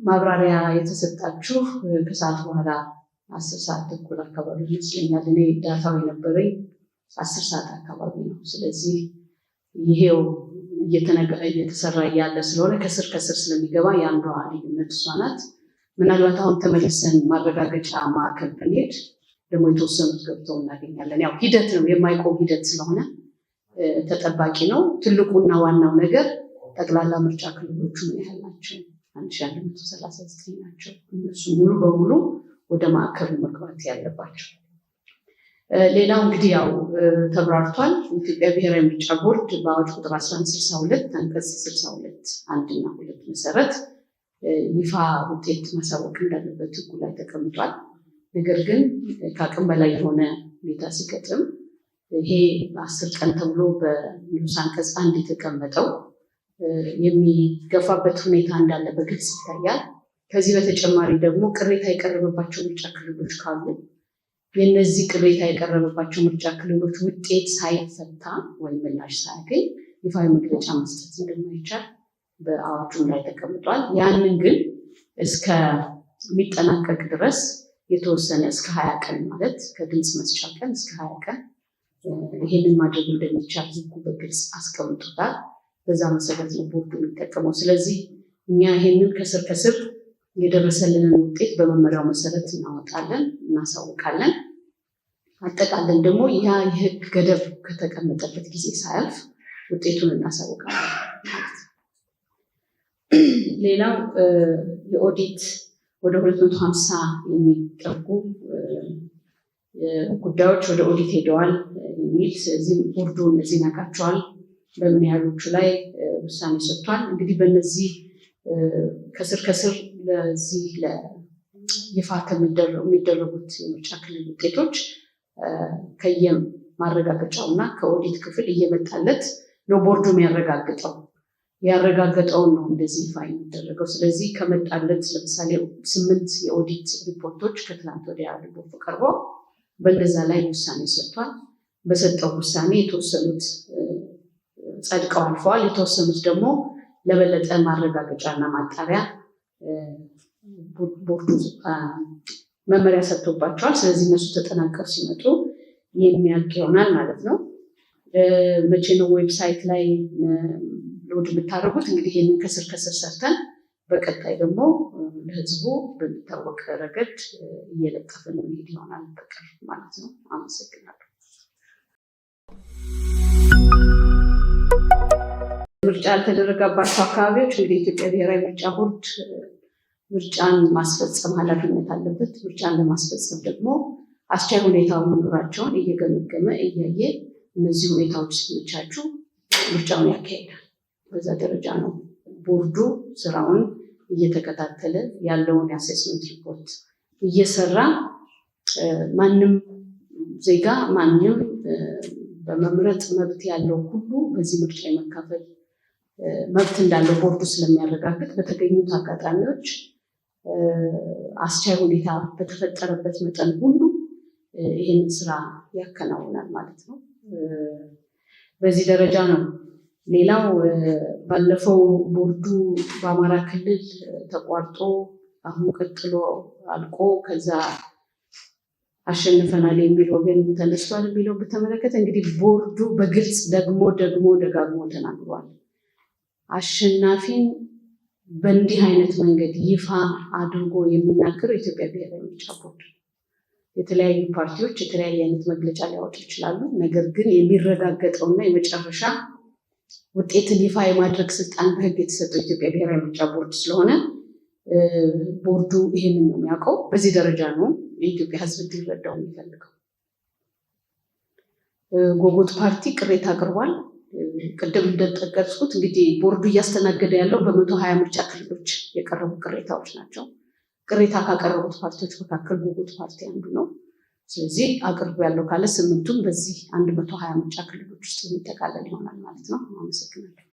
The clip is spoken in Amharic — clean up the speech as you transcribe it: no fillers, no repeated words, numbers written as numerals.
ማብራሪያ የተሰጣችሁ ከሰዓት በኋላ 10 ሰዓት ተኩል አካባቢ ይመስለኛል። እኔ ዳታው የነበረኝ 10 ሰዓት አካባቢ ነው። ስለዚህ ይሄው እየተሰራ ያለ ስለሆነ ከስር ስለሚገባ ያንዷ ልዩነት እሷ ናት። ምናልባት አሁን ተመልሰን ማረጋገጫ ማዕከል ብንሄድ ደግሞ የተወሰኑት ገብተው እናገኛለን። ያው ሂደት ነው፣ የማይቆም ሂደት ስለሆነ ተጠባቂ ነው። ትልቁና ዋናው ነገር ጠቅላላ ምርጫ ክልሎቹ ምን ያህል ናቸው? 1139 ናቸው። እነሱ ሙሉ በሙሉ ወደ ማዕከሉ መግባት ያለባቸው። ሌላው እንግዲህ ያው ተብራርቷል። የኢትዮጵያ ብሔራዊ ምርጫ ቦርድ በአዋጅ ቁጥር 1162 አንቀጽ 62 1 እና 2 መሰረት ይፋ ውጤት ማሳወቅ እንዳለበት ሕጉ ላይ ተቀምጧል። ነገር ግን ከአቅም በላይ የሆነ ሁኔታ ሲገጥም ይሄ 10 ቀን ተብሎ በንዑስ አንቀጽ 1 የተቀመጠው የሚገፋበት ሁኔታ እንዳለ በግልጽ ይታያል። ከዚህ በተጨማሪ ደግሞ ቅሬታ የቀረበባቸው ምርጫ ክልሎች ካሉ የነዚህ ቅሬታ የቀረበባቸው ምርጫ ክልሎች ውጤት ሳይፈታ ወይም ምላሽ ሳያገኝ ይፋዊ መግለጫ መስጠት እንደማይቻል በአዋጁም ላይ ተቀምጧል። ያንን ግን እስከሚጠናቀቅ ድረስ የተወሰነ እስከ 20 ቀን ማለት ከድምፅ መስጫ ቀን እስከ 20 ቀን ይሄንን ማድረግ እንደሚቻል ሕጉ በግልጽ አስቀምጦታል። በዛ መሰረት ነው ቦርዱ የሚጠቀመው። ስለዚህ እኛ ይሄንን ከስር የደረሰልንን ውጤት በመመሪያው መሰረት እናወጣለን፣ እናሳውቃለን። አጠቃለን ደግሞ ያ የህግ ገደብ ከተቀመጠበት ጊዜ ሳያልፍ ውጤቱን እናሳውቃለን ማለት ነው። ሌላው የኦዲት ወደ 250 የሚጠጉ ጉዳዮች ወደ ኦዲት ሄደዋል የሚል ስለዚህ ቦርዱ እነዚህን ያውቃቸዋል። በምን ያህሎቹ ላይ ውሳኔ ሰጥቷል። እንግዲህ በእነዚህ ከስር ለዚህ ይፋ የሚደረጉት የምርጫ ክልል ውጤቶች ከየማረጋገጫውና ከኦዲት ክፍል እየመጣለት ነው ቦርዱ የሚያረጋግጠው። ያረጋገጠውን ነው እንደዚህ ይፋ የሚደረገው። ስለዚህ ከመጣለት ለምሳሌ 8 የኦዲት ሪፖርቶች ከትናንት ወዲያ ሪፖርት ቀርቦ በነዛ ላይ ውሳኔ ሰጥቷል። በሰጠው ውሳኔ የተወሰኑት ጸድቀው አልፈዋል። የተወሰኑት ደግሞ ለበለጠ ማረጋገጫና ማጣሪያ ቦርዱ መመሪያ ሰጥቶባቸዋል። ስለዚህ እነሱ ተጠናቀው ሲመጡ የሚያልቅ ይሆናል ማለት ነው። መቼ ነው ዌብሳይት ላይ ሎድ የምታደርጉት? እንግዲህ ይህንን ከስር ሰርተን በቀጣይ ደግሞ ለህዝቡ በሚታወቅ ረገድ እየለጠፍን መሄድ ይሆናል በቅርብ ማለት ነው። አመሰግናለሁ። ምርጫ ያልተደረገባቸው አካባቢዎች እንግዲህ የኢትዮጵያ ብሔራዊ ምርጫ ቦርድ ምርጫን ማስፈጸም ኃላፊነት አለበት። ምርጫን ለማስፈጸም ደግሞ አስቻይ ሁኔታውን መኖራቸውን እየገመገመ እያየ እነዚህ ሁኔታዎች ሲመቻቹ ምርጫውን ያካሄዳል። በዛ ደረጃ ነው ቦርዱ ስራውን እየተከታተለ ያለውን የአሴስመንት ሪፖርት እየሰራ ማንም ዜጋ ማንም በመምረጥ መብት ያለው ሁሉ በዚህ ምርጫ የመካፈል መብት እንዳለው ቦርዱ ስለሚያረጋግጥ በተገኙት አጋጣሚዎች አስቻይ ሁኔታ በተፈጠረበት መጠን ሁሉ ይህንን ስራ ያከናውናል ማለት ነው። በዚህ ደረጃ ነው። ሌላው ባለፈው ቦርዱ በአማራ ክልል ተቋርጦ አሁን ቀጥሎ አልቆ ከዛ አሸንፈናል የሚል ወገን ተነስቷል የሚለው በተመለከተ እንግዲህ ቦርዱ በግልጽ ደጋግሞ ተናግሯል። አሸናፊን በእንዲህ አይነት መንገድ ይፋ አድርጎ የሚናገረው የኢትዮጵያ ብሔራዊ ምርጫ ቦርድ። የተለያዩ ፓርቲዎች የተለያየ አይነት መግለጫ ሊያወጡ ይችላሉ። ነገር ግን የሚረጋገጠውና የመጨረሻ ውጤትን ይፋ የማድረግ ስልጣን በሕግ የተሰጠው የኢትዮጵያ ብሔራዊ ምርጫ ቦርድ ስለሆነ ቦርዱ ይህንን ነው የሚያውቀው። በዚህ ደረጃ ነው የኢትዮጵያ ሕዝብ እንዲረዳው የሚፈልገው። ጎጎት ፓርቲ ቅሬታ አቅርቧል። ቅድም እንደጠቀስኩት እንግዲህ ቦርዱ እያስተናገደ ያለው በ120 ምርጫ ክልሎች የቀረቡ ቅሬታዎች ናቸው። ቅሬታ ካቀረቡት ፓርቲዎች መካከል ጎጎት ፓርቲ አንዱ ነው። ስለዚህ አቅርቦ ያለው ካለ 8ቱም በዚህ 120 ምርጫ ክልሎች ውስጥ የሚጠቃለል ይሆናል ማለት ነው። አመሰግናለሁ።